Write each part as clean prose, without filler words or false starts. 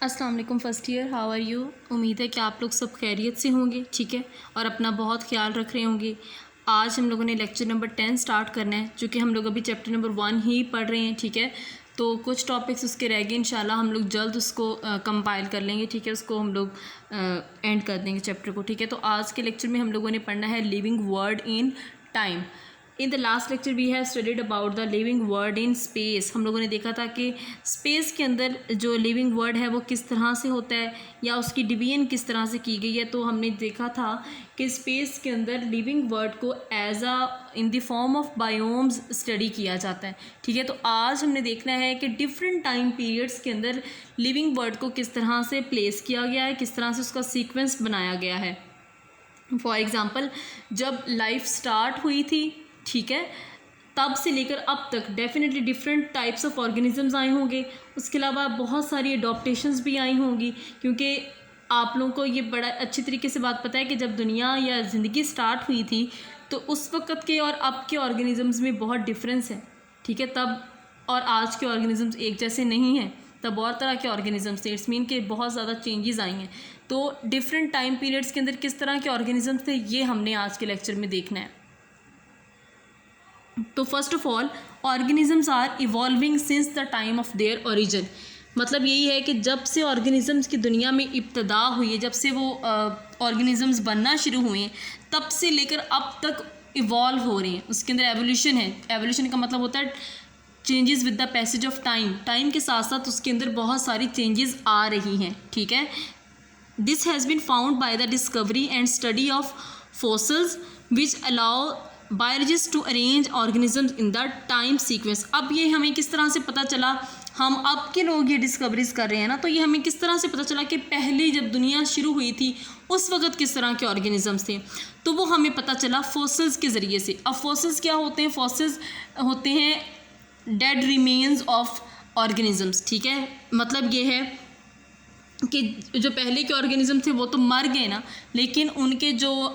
अस्सलाम वालेकुम first year, how are you. उम्मीद है कि आप लोग सब खैरियत से होंगे, ठीक है, और अपना बहुत ख्याल रख रहे होंगे। आज हम लोगों ने लेक्चर नंबर 10 स्टार्ट करना है, चूँकि हम लोग अभी चैप्टर नंबर 1 ही पढ़ रहे हैं, ठीक है। तो कुछ टॉपिक्स उसके रह गए, इंशाल्लाह हम लोग जल्द उसको कंपाइल कर लेंगे, ठीक है। उसको हम लोग एंड कर देंगे चैप्टर को, ठीक है। तो आज के लेक्चर में हम लोगों ने पढ़ना है living world in time. In the last lecture we have studied about the living world in space. हम लोगों ने देखा था कि स्पेस के अंदर जो लिविंग वर्ड है वो किस तरह से होता है या उसकी डिवीजन किस तरह से की गई है। तो हमने देखा था कि स्पेस के अंदर लिविंग वर्ड को as in the form of biomes study किया जाता है, ठीक है। तो आज हमने देखना है कि डिफरेंट टाइम पीरियड्स के अंदर लिविंग वर्ड को किस तरह से प्लेस किया गया है, किस तरह से उसका सीक्वेंस बनाया गया है। फॉर एग्ज़ाम्पल, जब लाइफ स्टार्ट हुई थी, ठीक है, तब से लेकर अब तक definitely different types of organisms आए होंगे। उसके अलावा बहुत सारी अडॉप्टेशंस भी आई होंगी, क्योंकि आप लोगों को ये बड़ा अच्छी तरीके से बात पता है कि जब दुनिया या ज़िंदगी स्टार्ट हुई थी तो उस वक़्त के और अब के ऑर्गेनिजम्स में बहुत डिफरेंस है, ठीक है। तब और आज के ऑर्गेनिजम्स एक जैसे नहीं हैं, तब और तरह के ऑर्गेनिजम्स थे। इट्स मीन के बहुत ज़्यादा चेंजेस आई हैं। तो डिफरेंट टाइम पीरियड्स के अंदर किस तरह के ऑर्गेनिजम्स थे, ये हमने आज के लेक्चर में देखना है। तो first of all, organisms are evolving since the time of their origin. मतलब यही है कि जब से ऑर्गेनिजम्स की दुनिया में इब्तदा हुई है, जब से वो ऑर्गेनिजम्स बनना शुरू हुए हैं, तब से लेकर अब तक इवॉल्व हो रहे हैं। उसके अंदर एवोल्यूशन है। एवोल्यूशन का मतलब होता है changes with the passage of time. Time के साथ साथ उसके अंदर बहुत सारी चेंजेस आ रही हैं, ठीक है। This has been found by the discovery and study of fossils which allow biologist to arrange organisms in the time sequence. अब ये हमें किस तरह से पता चला, हम अब के लोग ये डिस्कवरीज कर रहे हैं ना, तो ये हमें किस तरह से पता चला कि पहले जब दुनिया शुरू हुई थी उस वक़्त किस तरह के ऑर्गेनिजम्स थे, तो वो हमें पता चला फॉसिल्स के ज़रिए से। अब फॉसिल्स क्या होते हैं? फॉसिल्स होते हैं डेड रिमेन्स ऑफ ऑर्गेनिजम्स, ठीक है। मतलब ये है कि जो पहले के ऑर्गेनिज्म थे वो तो मर गए ना, लेकिन उनके जो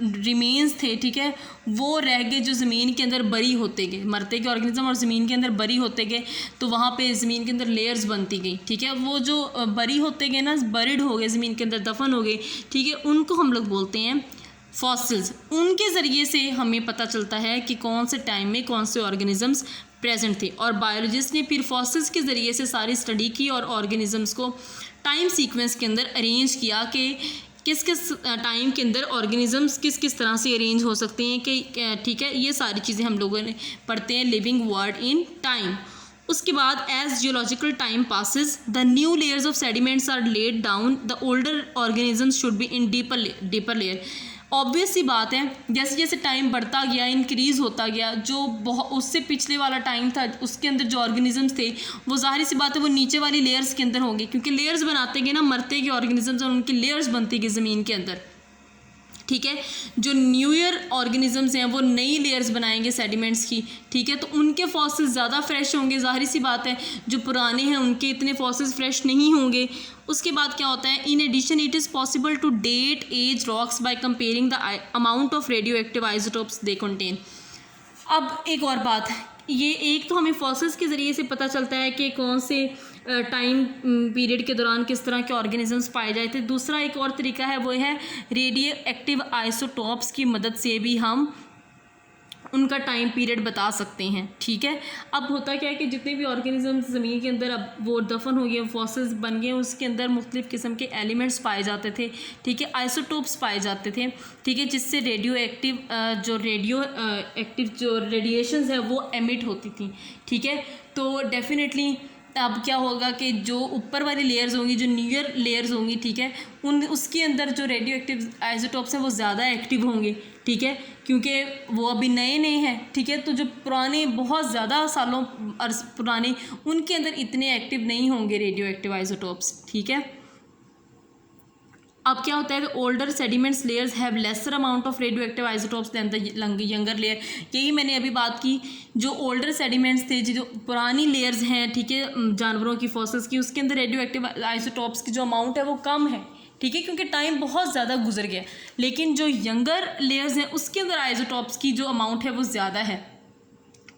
रिमेन्स थे, ठीक है, वो रह गए जो ज़मीन के अंदर बरी होते गए। मरते के ऑर्गेनिज्म और ज़मीन के अंदर बरी होते गए, तो वहाँ पे ज़मीन के अंदर लेयर्स बनती गई, ठीक है। वो जो बरी होते गए ना, बरिड हो गए, ज़मीन के अंदर दफन हो गए, ठीक है, उनको हम लोग बोलते हैं फॉसिल्स। उनके ज़रिए से हमें पता चलता है कि कौन से टाइम में कौन से ऑर्गेनिजम्स प्रेजेंट थे, और बायोलॉजिस्ट ने फिर फॉसिल्स के ज़रिए से सारी स्टडी की और ऑर्गेनिजम्स को टाइम सीक्वेंस के अंदर अरेंज किया कि किस किस टाइम के अंदर ऑर्गेनिजम्स किस किस तरह से अरेंज हो सकते हैं, कि ठीक है, ये सारी चीज़ें हम लोगों ने पढ़ते हैं लिविंग वर्ड इन टाइम। उसके बाद as geological time passes the new layers of sediments are laid down, the older organisms should be in deeper layer. Obvious सी बात है, जैसे जैसे टाइम बढ़ता गया, इंक्रीज़ होता गया, जो बहुत उससे पिछले वाला टाइम था उसके अंदर जो ऑर्गेनिजम्स थे वो ज़ाहिर सी बात है वो नीचे वाली लेयर्स के अंदर होंगे, क्योंकि लेयर्स बनाते गए ना, मरते गए ऑर्गेनिजम्स और उनकी लेयर्स बनती गई ज़मीन के अंदर, ठीक है। जो न्यू ईयर ऑर्गेनिजम्स हैं वो नई लेयर्स बनाएंगे सेडिमेंट्स की, ठीक है, तो उनके फॉसिल्स ज़्यादा फ्रेश होंगे, ज़ाहिर सी बात है। जो पुराने हैं उनके इतने फॉसिल्स फ्रेश नहीं होंगे। उसके बाद क्या होता है, in addition it is possible to date age rocks by comparing the amount of radioactive isotopes they contain. अब एक और बात, ये एक तो हमें फॉसिल्स के ज़रिए से पता चलता है कि कौन से टाइम पीरियड के दौरान किस तरह के ऑर्गेनिजम्स पाए जाए थे। दूसरा एक और तरीका है, वो है रेडियो एक्टिव आइसोटोप्स की मदद से भी हम उनका टाइम पीरियड बता सकते हैं, ठीक है। अब होता क्या है कि जितने भी ऑर्गेनिजम्स ज़मीन के अंदर अब वो दफन हो गए, फॉसिल्स बन गए, उसके अंदर मुख्तलिफ़ किस्म के एलिमेंट्स पाए जाते थे, ठीक है, आइसोटोप्स पाए जाते थे, ठीक है, जिससे रेडियो एक्टिव जो रेडिएशंस है वो एमिट होती थी, ठीक है। तो डेफिनेटली अब क्या होगा कि जो ऊपर वाली लेयर्स होंगी, जो न्यूयर लेयर्स होंगी, ठीक है, उसके अंदर जो रेडियो एक्टिव आइसोटोप्स हैं वो ज़्यादा एक्टिव होंगे, ठीक है, क्योंकि वो अभी नए नए हैं, ठीक है। तो जो पुराने बहुत ज़्यादा सालों पुराने, उनके अंदर इतने एक्टिव नहीं होंगे रेडियो एक्टिव आइसोटोप्स, ठीक है। अब क्या होता है कि older sediments layers have lesser amount of radioactive isotopes than the younger layer. यही मैंने अभी बात की, जो ओल्डर सेडिमेंट्स थे, जो पुरानी लेयर्स हैं, ठीक है, जानवरों की फॉसिल्स की, उसके अंदर रेडियो एक्टिव आइसोटोप्स की जो अमाउंट है वो कम है, ठीक है, क्योंकि टाइम बहुत ज़्यादा गुजर गया। लेकिन जो यंगर लेयर्स हैं उसके अंदर आइसोटोप्स की जो अमाउंट है वो ज़्यादा है,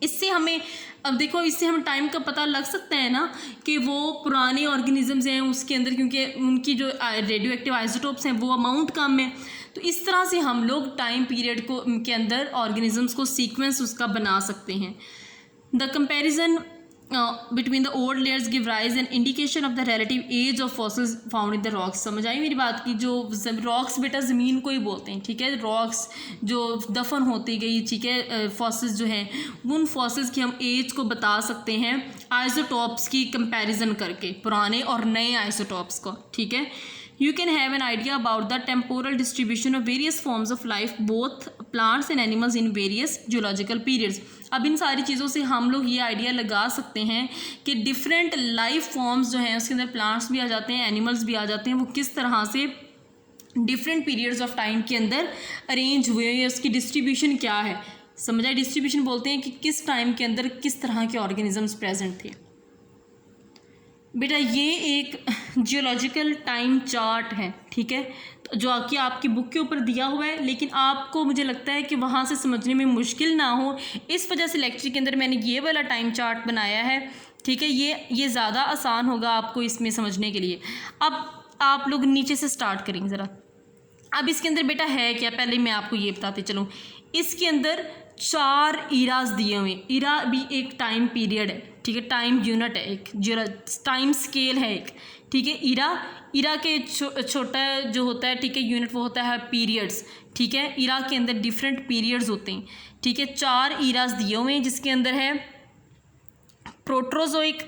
इससे हमें, अब देखो, इससे हम टाइम का पता लग सकता है ना कि वो पुराने ऑर्गेनिजम्स हैं उसके अंदर, क्योंकि उनकी जो रेडियो एक्टिव आइसोटोप्स हैं वो अमाउंट कम है। तो इस तरह से हम लोग टाइम पीरियड को के अंदर ऑर्गेनिजम्स को सीक्वेंस उसका बना सकते हैं। The comparison between the old layers give rise an indication of the relative age of fossils found in the rocks. समझ आई मेरी बात की? जो रॉक्स बेटा ज़मीन को ही बोलते हैं, ठीक है। रॉक्स जो दफन होती गई, ठीक है, फॉसिल्स जो हैं, उन फॉसिल्स की हम एज को बता सकते हैं आइसोटॉप्स की कंपैरिजन करके, पुराने और नए आइसोटॉप्स को, ठीक है। You can have an idea about the temporal distribution of various forms of life, both plants and animals in various geological periods. अब इन सारी चीज़ों से हम लोग ये आइडिया लगा सकते हैं कि डिफरेंट लाइफ फॉर्म्स जो हैं उसके अंदर प्लांट्स भी आ जाते हैं, एनिमल्स भी आ जाते हैं, वो किस तरह से डिफरेंट पीरियड्स ऑफ टाइम के अंदर अरेंज हुए हैं, उसकी डिस्ट्रीब्यूशन क्या है। समझ आए? डिस्ट्रीब्यूशन बोलते हैं कि किस टाइम के अंदर किस तरह के ऑर्गेनिजम्स प्रेजेंट थे। बेटा ये एक जियोलॉजिकल टाइम चार्ट है, ठीक है, तो जो कि आपकी बुक के ऊपर दिया हुआ है, लेकिन आपको मुझे लगता है कि वहाँ से समझने में मुश्किल ना हो, इस वजह से लेक्चर के अंदर मैंने ये वाला टाइम चार्ट बनाया है, ठीक है। ये ज़्यादा आसान होगा आपको इसमें समझने के लिए। अब आप लोग नीचे से स्टार्ट करेंगे ज़रा। अब इसके अंदर बेटा है क्या, पहले मैं आपको ये बताते चलूँ। इसके अंदर 4 ईराज दिए हुए। ईरा भी एक टाइम पीरियड है, ठीक है, टाइम यूनिट है, एक जो टाइम स्केल है एक, ठीक है। ईरा के छोटा जो होता है, ठीक है, यूनिट वो होता है पीरियड्स, ठीक है। ईरा के अंदर डिफरेंट पीरियड्स होते हैं, ठीक है। 4 ईराज दिए हुए हैं जिसके अंदर है proterozoic,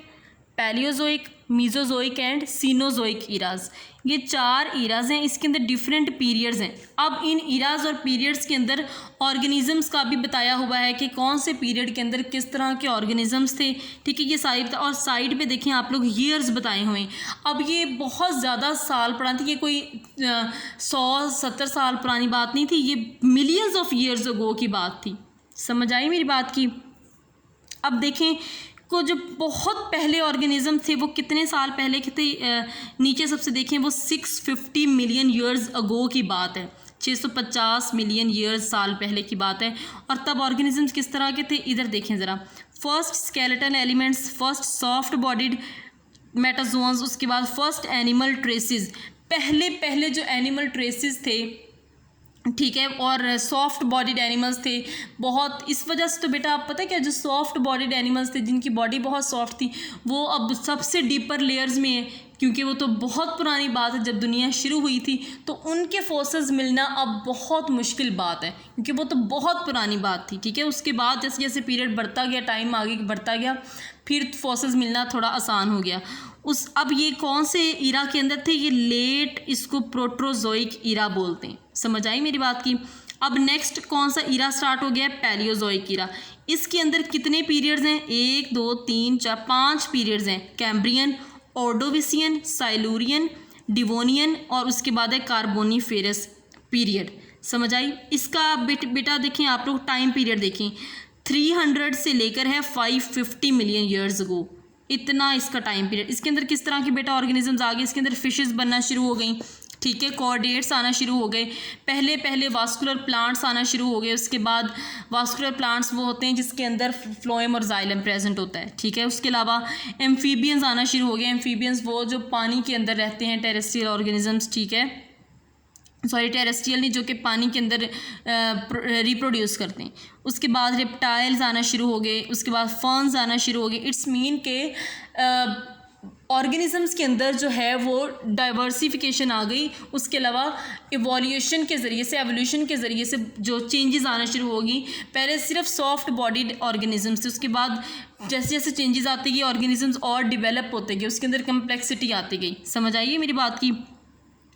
paleozoic, mesozoic and cenozoic eras. ये 4 ईराज हैं, इसके अंदर डिफरेंट पीरियड्स हैं। अब इन ईराज और पीरियड्स के अंदर ऑर्गेनिजम्स का भी बताया हुआ है कि कौन से पीरियड के अंदर किस तरह के ऑर्गेनिजम्स थे, ठीक है। ये साइड और साइड पे देखें आप लोग ईयर्स बताए हुए हैं। अब ये बहुत ज़्यादा साल पुरानी थी, ये कोई 100-70 साल पुरानी बात नहीं थी, ये मिलियंस ऑफ ईयर्स अगो की बात थी। समझ आई मेरी बात की? अब देखें को जो बहुत पहले ऑर्गेनिज्म थे वो कितने साल पहले के थे, नीचे सबसे देखें वो 650 मिलियन ईयर्स अगो की बात है, 650 मिलियन ईयर्स साल पहले की बात है। और तब ऑर्गेनिजम्स किस तरह के थे, इधर देखें ज़रा। First skeleton elements, first soft bodied metazoans, उसके बाद फर्स्ट एनिमल ट्रेसेस, पहले जो एनिमल ट्रेसेस थे, ठीक है, और सॉफ्ट बॉडीड एनिमल्स थे बहुत। इस वजह से तो बेटा आप पता है क्या, जो सॉफ्ट बॉडीड एनिमल्स थे जिनकी बॉडी बहुत सॉफ्ट थी, वो अब सबसे डीपर लेयर्स में है, क्योंकि वो तो बहुत पुरानी बात है, जब दुनिया शुरू हुई थी, तो उनके फोसिल्स मिलना अब बहुत मुश्किल बात है, क्योंकि वो तो बहुत पुरानी बात थी, ठीक है। उसके बाद जैसे जैसे पीरियड बढ़ता गया, टाइम आगे बढ़ता गया, फिर फोसिल्स मिलना थोड़ा आसान हो गया। अब ये कौन से ईरा के अंदर थे, ये लेट, इसको प्रोटोजोइक ईरा बोलते हैं। समझ आई मेरी बात की? अब नेक्स्ट कौन सा ईरा स्टार्ट हो गया, पैलियोजोइक ईरा। इसके अंदर कितने पीरियड्स हैं, 1 2 3 4 5 पीरियड्स हैं, कैम्ब्रियन, ऑर्डोविसियन, साइलूरियन, डिवोनियन और उसके बाद है कार्बोनीफेरस पीरियड। समझ आई? इसका बेटा देखें आप लोग, टाइम पीरियड देखें, 300 से लेकर है 550 मिलियन ईयर्स अगो, इतना इसका टाइम पीरियड। इसके अंदर किस तरह के बेटा ऑर्गेनिजम्स आ गए, इसके अंदर फिशेस बनना शुरू हो गई, ठीक है, कॉर्डेट्स आना शुरू हो गए, पहले वास्कुलर प्लांट्स आना शुरू हो गए। उसके बाद वास्कुलर प्लांट्स वो होते हैं जिसके अंदर फ्लोएम और जाइलम प्रेजेंट होता है, ठीक है। उसके अलावा एम्फीबियंस आना शुरू हो गए। एम्फीबियंस वो जो पानी के अंदर रहते हैं, टेरेस्ट्रियल ऑर्गेनिजम्स, ठीक है, सॉरी टेरेस्ट्रियल नहीं, जो कि पानी के अंदर रिप्रोड्यूस करते हैं। उसके बाद रेप्टाइल्स आना शुरू हो गए, उसके बाद फर्न्स आना शुरू हो गए। इट्स मीन के ऑर्गेनिजम्स के अंदर जो है वो डाइवर्सिफिकेशन आ गई। उसके अलावा इवोल्यूशन के ज़रिए से, एवोल्यूशन के ज़रिए से जो चेंजेस आना शुरू होगी। पहले सिर्फ सॉफ्ट बॉडीड ऑर्गेनिजम्स थे, उसके बाद जैसे जैसे चेंजेस आते गए ऑर्गेनिजम्स और डेवलप होते गए, उसके अंदर कम्प्लेक्सिटी आती गई। समझ आइए मेरी बात की?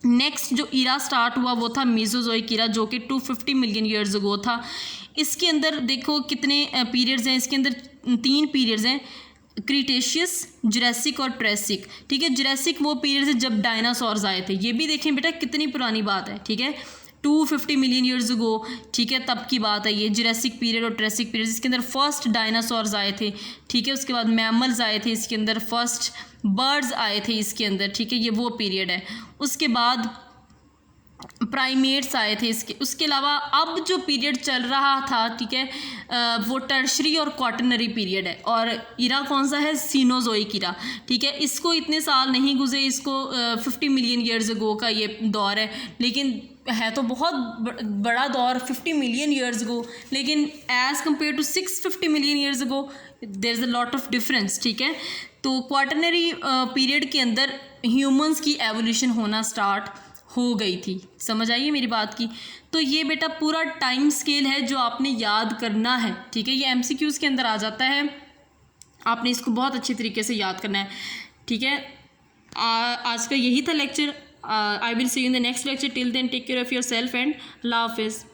नेक्स्ट जो ईरा स्टार्ट हुआ वो था मीजोजोइक ईरा, जो कि 250 मिलियन ईयर्स अगो था। इसके अंदर देखो कितने पीरियड्स हैं, इसके अंदर 3 पीरियड्स हैं, क्रीटेशियस, जुरासिक और ट्रेसिक, ठीक है। जुरासिक वो पीरियड है जब डायनासोर्स आए थे, ये भी देखें बेटा कितनी पुरानी बात है, ठीक है, 250 मिलियन ईयर्स अगो, ठीक है, तब की बात है ये जुरासिक पीरियड और ट्रेसिक पीरियड, जिसके अंदर फर्स्ट डायनासोर्स आए थे, ठीक है। उसके बाद मैमल्स आए थे, इसके अंदर फर्स्ट बर्ड्स आए थे इसके अंदर, ठीक है, ये वो पीरियड है। उसके बाद प्राइमेट्स आए थे इसके। उसके अलावा अब जो पीरियड चल रहा था, ठीक है, वो टर्शरी और क्वाटरनरी पीरियड है, और इरा कौन सा है, सीनोजोइक इरा, ठीक है। इसको इतने साल नहीं गुजरे, इसको 50 मिलियन ईयर्स अगो का ये दौर है, लेकिन है तो बहुत बड़ा दौर 50 मिलियन ईयर्स अगो, लेकिन as compare to 650 million years ago there is a lot of difference, ठीक है। तो क्वाटरनरी पीरियड के अंदर ह्यूमंस की एवोल्यूशन होना स्टार्ट हो गई थी। समझ आइए मेरी बात की। तो ये बेटा पूरा टाइम स्केल है जो आपने याद करना है, ठीक है। ये एमसीक्यूज़ के अंदर आ जाता है, आपने इसको बहुत अच्छे तरीके से याद करना है, ठीक है। आज का यही था lecture. I will see you in the next lecture. Till then take care of yourself and अल्लाह हाफिज़।